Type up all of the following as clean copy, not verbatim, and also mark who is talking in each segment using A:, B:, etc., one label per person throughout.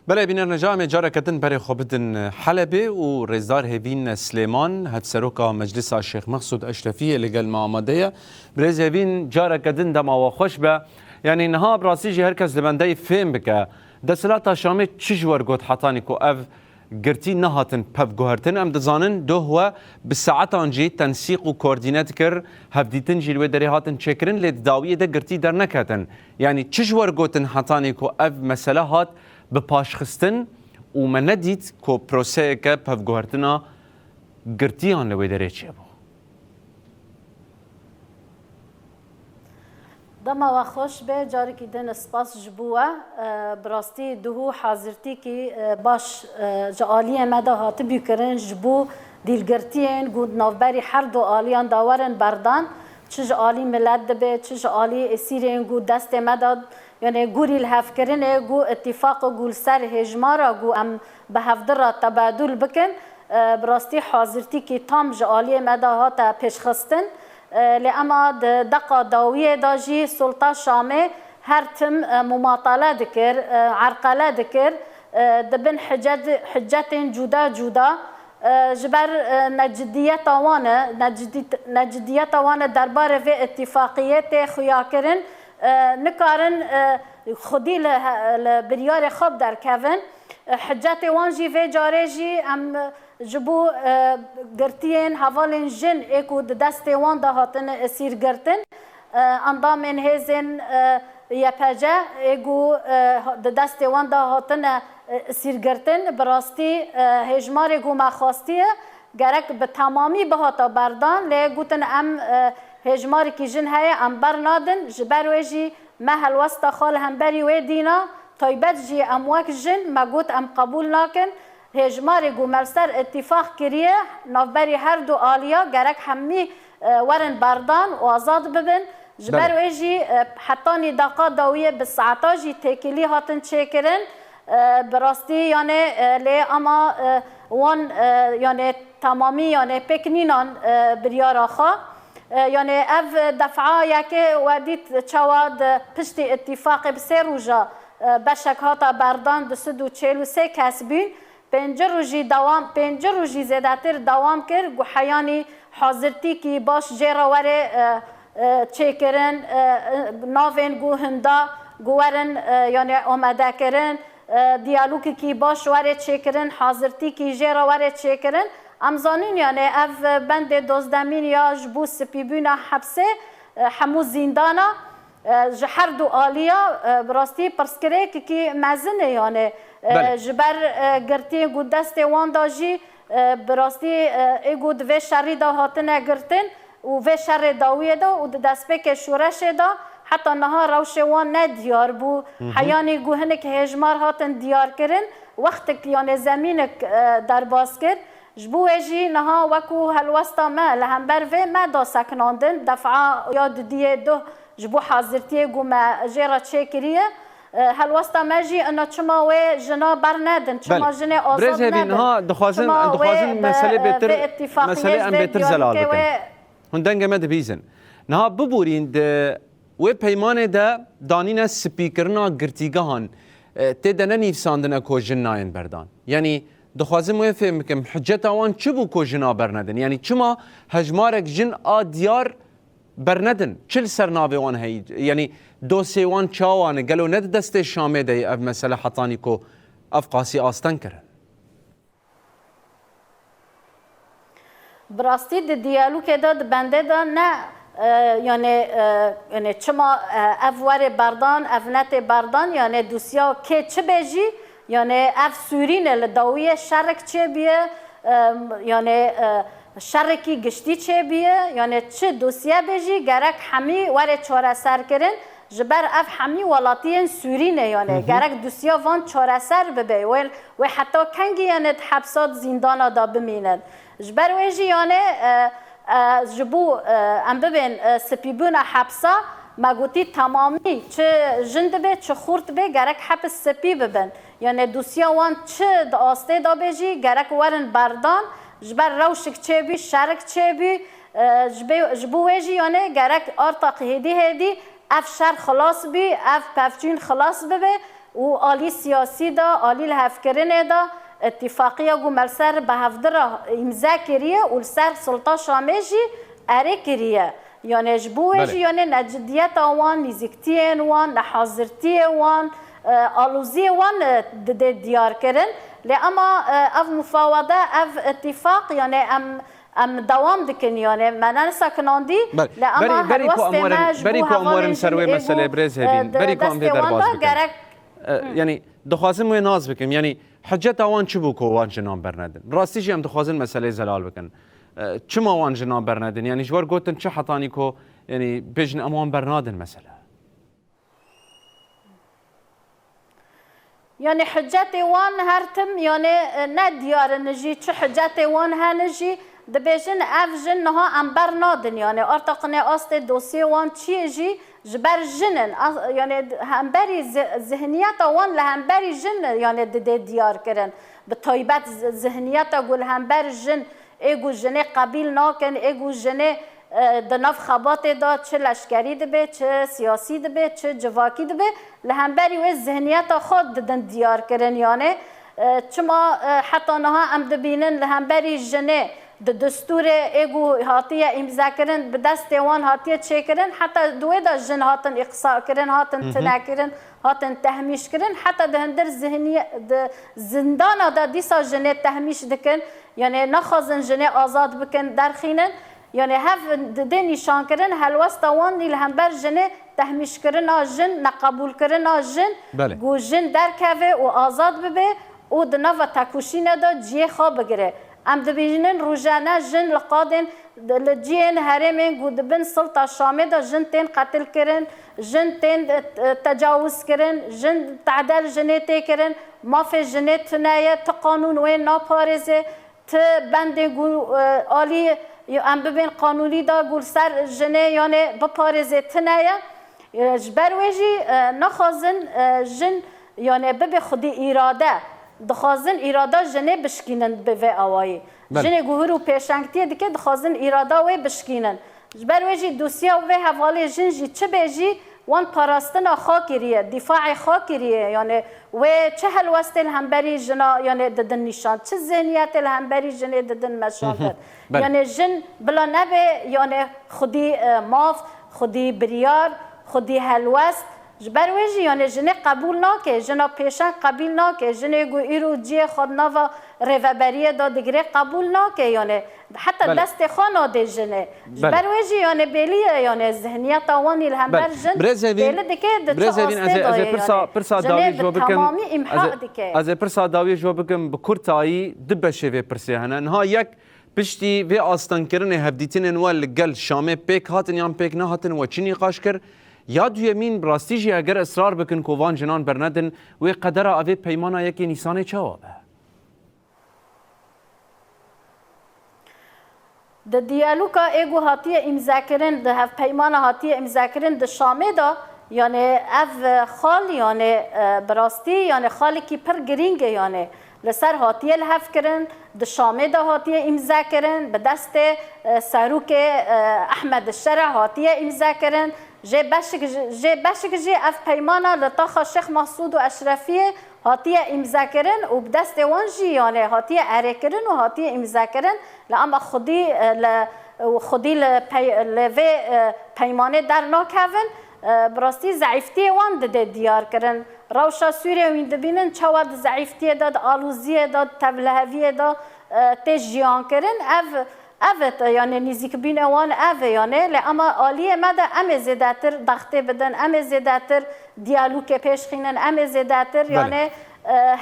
A: بله بین نجام جاره کردن برای خوابدن حلبه و رزدار هیوین سلیمان هد سروکا مجلس شیخ مقصود اشرفی لگل ما آماده برز هیوین جاره کردن دم آوا خوش به یعنی نها براسی جی هر کس لبنده فهم بکه دسلاتا شامه چجور گوت حتانی کو اف گرتی نهاتن پف گوهرتن ام دزانن دو هو بساعت آنجی تنسیق و کوردینات کر هفدیتن جلوه داری هاتن چکرن لید داویه ده گرتی در نکاتن یعنی چجور گوتن حتانی کو اف مسئله هات به پاشخستن و من ندید که پروسه که پفگوهرتنا گرتیان لوی داره چیه با؟
B: دما و خوش به جاری که دن سپاس جبوه براستی دهو حاضرتی که باش جعالی مده هاته بیکرن جبو دیلگرتین گود نوبری هر دو آلیان داورن بردان چه جعالی ملت دبه چه جعالی اسیرین گود دست مده یعنی گوری الهف کرنه گو اتفاق و گول سر هجمارا گو ام به هفدر تبادل بکن براستی حاضرتی که تام جعالی مداهات پیش خستن لأما دقا داویه داجی سلطه شامه هر تم مماطله دکر عرقله دکر دبن حجت جدا جدا جبر نجدیت وانه درباره و اتفاقیت خویاکرن نکارن خودی لبریار خوب در کون حجت وانجی و جارجی ام جبو گرتین حوالین جن اکو دست وان ده هاتن اسیر گرتن اندامن هزن یپجه اگو دست وان ده هاتن اسیر گرتن براستی هجمار اگو مخواستیه گرک به تمامی بهاتا بردان لگوتن ام هجماری که جن های ام برنادن جبر ویجی محل وسط خال هم بری و دینا طیبت جی امواک جن مگوت ام قبول ناکن هجماری گوملسر اتفاق کریه نوبری هر دو آلیا گرک همی ورن بردان و آزاد ببن جبر ویجی حتی نداقا داویه بساعتا جی تکیلی هاتن چکرن براستی یعنی لی اما وان یعنی تمامی یعنی پکنینان بریار خواه یعنی اف دفعه یکی ودیت چواد پشت اتفاق بسه روژا بشک هاتا بردان 243 کس بین پنج روزی زیادتر دوام کرد گوحیانی حاضرتی که باش جرا وره چکرن ناوین گو هندا گوورن یعنی آمده کرن دیالوگی که باش وره چکرن حاضرتی که جرا وره چکرن امزانین یعنی اف بند دوزدمین یا جبو سپیبون حبسه همو زندانا هر دو آلیا براستی پرسکره که مزنه یعنی جبر گرتی گود دست وان داجی براستی ایگود و شری دا هاتنه گرتن و شر داویه دا و دست بک شورش دا حتی نها روش وان ندیار بو حیانی گوهنه که هجمار هاتن دیار کرن وقت که یعنی زمینک در باز کرد جبو اجی نها وکو هلوستا ما لهم بر ما دا سکناندن دفعه یاد دیه دو جبو حاضرتیه گو ما جیرا چکریه هلوستا ماجی انا چما و جنا برندن چما جنا آزاد ندن
A: برز ها دخوازن مسئله ام بهتر زلال بکن هندنگ مد بیزن نه ببورین ده و پیمان ده دانین سپیکرنا گرتیگاهان تدن نیفساندن کو جناین بردان یعنی دخوازم و فهم کم حجت آوان چه بو کو جنا برندن یعنی چما هجمارک جن آدیار برندن چل سرناوه وان هی یعنی دو سیوان چاوانه گلو ند دست شامه ده اف مسئله حطانی کو اف قاسی آستان کرن
B: براستی ده دیالوگ داد بنده دا نه یعنی چما افوار بردان افنت بردان یعنی دوسیا که چه بیجی یعنی اف سورین لداویه شرک چه بیه یعنی شرکی گشتی چه بیه یعنی چه دوسیه بیجی گرک همی وره چاره سر کرن جبر اف همی ولاتین سورینه یعنی گرک دوسیا وان چاره سر ببی و حتی کنگی یعنی حبسات زندانا دا بمینن جبر ویجی یعنی جبو ام ببین سپیبون حبسا مگوتی تمامی چه جند به چه خورد به گرک حبس سپی ببن یعنی دوسیا وان چه داسته دا بیجی گرک ورن بردان جبر روشک چه بی شرک چه بی جبو ویجی یعنی گرک ارتاق هدی اف شر خلاص بی اف پفچین خلاص ببه و آلی سیاسی دا آلی لهفکرینه دا اتفاقیه گو ملسر به هفدره امضا کریه و سر سلطان شامه جی اره کریه یعنی جبوه جی یعنی نجدیت وان نزیکتیه وان نحاضرتیه وان آلوزی وان دیار کرن لأما اف مفاوضه اف اتفاق يعني ام دوام دکن یعنی من سکناندی
A: لأما بریکو امورن سروی مسئله برز هبین بریکو ام در باز بکن یعنی دخوازم و ناز بکن یعنی حجت آوان چی بو که وان جنان برندن راستی جی هم دخوازن مسئله زلال بکن چما وان جنان برندن یعنی جوار گوتن چه حطانی که یعنی بجن امان برنادن مسئله
B: يعني حجتي وان هرتم يعني نديار نجي شو حجتي وان هنجي دبيجن افجن نها امبر نادن يعني ارتقني اصل دوسي وان تشيجي جبر جنن يعني همبري ذهنيات وان لهمبري جن يعني ديار كرن بطيبات ذهنيات اقول همبر جن ايجو جني قبيل ناكن ايجو جني دناف خبات دا چه لشکری دبه چه سیاسی دبه چه جواکی دبه لهمبری و ذهنیت خود ددن دیار کرن یعنی چما حتی نها ام دبینن لهمبری جنه د دستور ایگو هاتیه امضا کرن به دست وان هاتیه چه کرن حتی دوی دا جن هاتن اقصاء کرن هاتن تنا کرن هاتن تهمیش کرن حتی دهندر ذهنی زندان دا دیسا جنه تهمیش دکن یعنی نخوازن جنه آزاد بکن درخینن يعني هف دي نشان كرن هلوست وان اللي هم بر جنه تهميش كرن جن نقبول كرن جن جو جن در كافه و آزاد ببه و دنوا تکوشینه دا جیه خواب بگیره ام دبیجنن روزانه جن لقادن لجین هرمین گو دبن سلطه شامه دا جن تین قتل کرن جن تین تجاوز کرن جن تعدل جنه کرن مافی جنه تنایه تقانون وین ناپارزه تبنده گو آلی ام ببین قانونی دا گل سر جنه یعنی بپارزه تنایه جبرویجی نخوازن جن یعنی ببی خودی اراده دخوازن اراده جنه بشکینن به آوایی جنه گوهر و پیشنگتیه دیگه دخوازن اراده و بشکینن جبرویجی دوسیه و حوالی جنجی چه بیجی وان پاراستنا خاکریه دفاع خاکریه یعنی و چه هلوست الهمبری جنا یعنی ددن نشان چه ذهنیت الهمبری جنه ددن مشاهد یعنی جن بلا نبه یعنی خودی ماف خودی بریار خودی هلوست جبرویجی یعنی جنه قبول ناکه جنا پیشن قبول ناکه جنه گو ایرو جی خود نوا ریوبریه دا دیگره قبول ناکه یعنی حتی دست خانه ده جنه جبرویجی یعنی بیلیه یعنی ذهنیت آوانی الهمبر جن بیلی دیگه ده چه آسته دایه جنه به تمامی امحاق دیگه
A: از پرسا داوی جو بکم بکرتایی دبشه و پرسه هنه نها یک پشتی و آستان کرنه هفدیتین و لگل شامه پیک هاتن یا پیک نه هاتن و چی نقاش کر یاد یمین براستیجی اگر اصرار بکن کوان جنان برندن و قدر اوی پیمانا یکی نیسانه چوابه
B: د دیالوگا ایگو هاتیه امضا کردن ده هف پیمانا هاتیه امضا کردن ده شامه دا یعنی اف خال یعنی براستی یعنی خالی کی پر گرینگه یعنی لسر هاتیه لحف کردن ده شامه دا هاتیه امضا کردن به دست ساروک احمد الشرع هاتیه امضا کردن جه بشک جه اف پیمانا لطاخ شیخ مسعود و اشرفیه هاتیه امضا کردن و به دست وانجی یعنی هاتیه اره کردن و هاتیه امضا کردن لأما خودی لوی پیمانه در ناکهون براستی ضعیفتی وان ده دیار کردن روشا سوریه وین دبینن چواد ضعیفتی داد آلوزیه داد تبلهویه داد تجیان کردن اوت یعنی نزیک بین وان اوه یعنی لأما آلیه مده ام زیداتر دخته بدن ام زیداتر دیالوگ پیش خینن ام زیداتر یعنی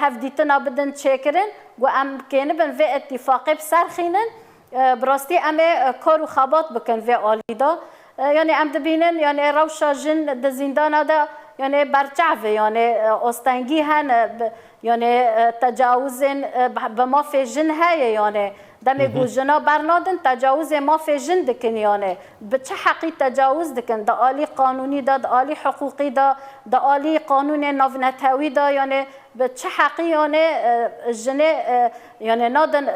B: هفدیتنا بدن چکرن و ام کنه بن و اتفاقی بسر خینن براستی ام کار و خبات بکن و آلی دا یعنی ام دبینن یعنی روشا جن د زندان دا یعنی برچعوه یعنی استنگی هن یعنی تجاوزن به ما فی جن هایه یعنی دم گو جنا برنادن تجاوز ما فی جن دکن یعنی به چه حقی تجاوز دکن دا آلی قانونی دا آلی حقوقی دا آلی قانون نوونتاوی دا یعنی به چه حقی یعنی جنه یعنی نادن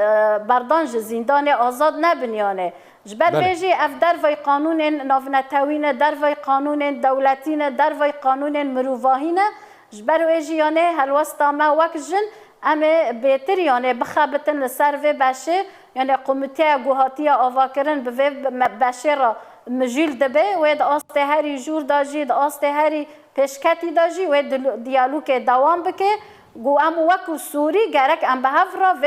B: بردان زندان آزاد نبن یعنی جبر بیجی اف در وی قانون نوونتاوین در وی قانون دولتین در وی قانون مروواهین جبر ویجی یعنی هلوستا ما وکجن اما بهتر یعنی بخابتن لسر و باشه یعنی قومتیه گوهاتیه آواکرن به باشه را مجیل دبه و داست هری جور داجی داست هری پیشکتی داجی و دیالوگ دوام بکه گو ام وکو سوری گرک ام به هفرا و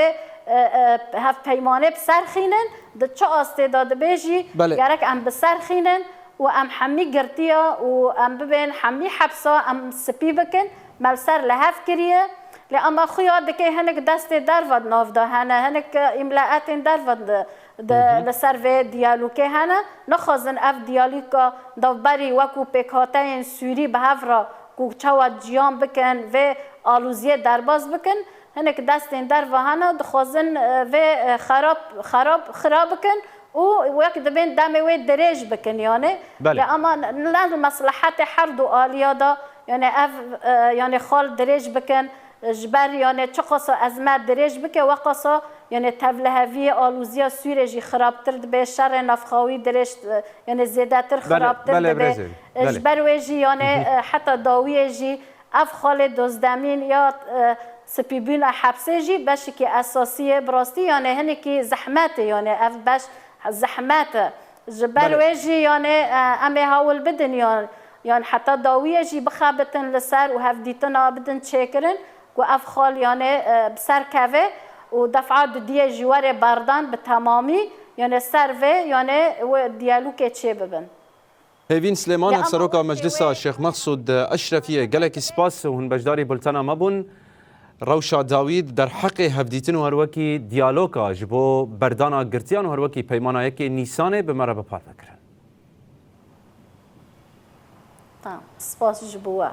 B: هف پیمانه بسر خینن ده چه آسته داده بیجی گرک ام بسر خینن و ام حمی گرتیا و ام ببین حمی حبسا ام سپی بکن ملسر لحف کریه لأما خویا دکی هنک دست درود ناف ده هنک املاءات درود لسر و دیالوگه هنه نخوازن اف دیالوگا دوباری وکو پیکاتین سوری به هفرا کو چواد جیان بکن و آلوزیه درباز بکن هنک دست در و هنه دخوازن و خراب بکن و وقت دبین دم و درج بکن یعنی لأما لازم مصلحت هر دو آلیا دا یعنی اف یعنی خال درج بکن جبر یعنی چه قصا ازمت درج بکه و قصا یعنی تبلهوی آلوزیا سویرجی خرابتر به شر نفخاوی درش یعنی زیادتر خرابتر به جبر ویجی یعنی حتی داویجی اف خال دزدمین یا سپیبون حبسه جی باشه که اساسیه براستی یعنی هنی که زحمت یعنی اف باش زحمت جبر ویجی یعنی امی هاول بدن یعنی حتی داویجی بخابتن لسر و هفدیتنا بدن چکرن و اف خال یعنی بسر کوه و دفعات دیه جوار باردان به تمامی یعنی سر و یعنی و دیالوگ چه ببن
A: هیوین سلیمان سروکا مجلس شیخ مقصود اشرفی گلک سپاس و هن بجداری بلتنا مبون روشا داوید در حق هفدیتن و هروکی دیالوگا جبو بردانا گرتیان و هروکی پیمانا یکی نیسانه به مرا بپارده کرن
B: سپاس جبوه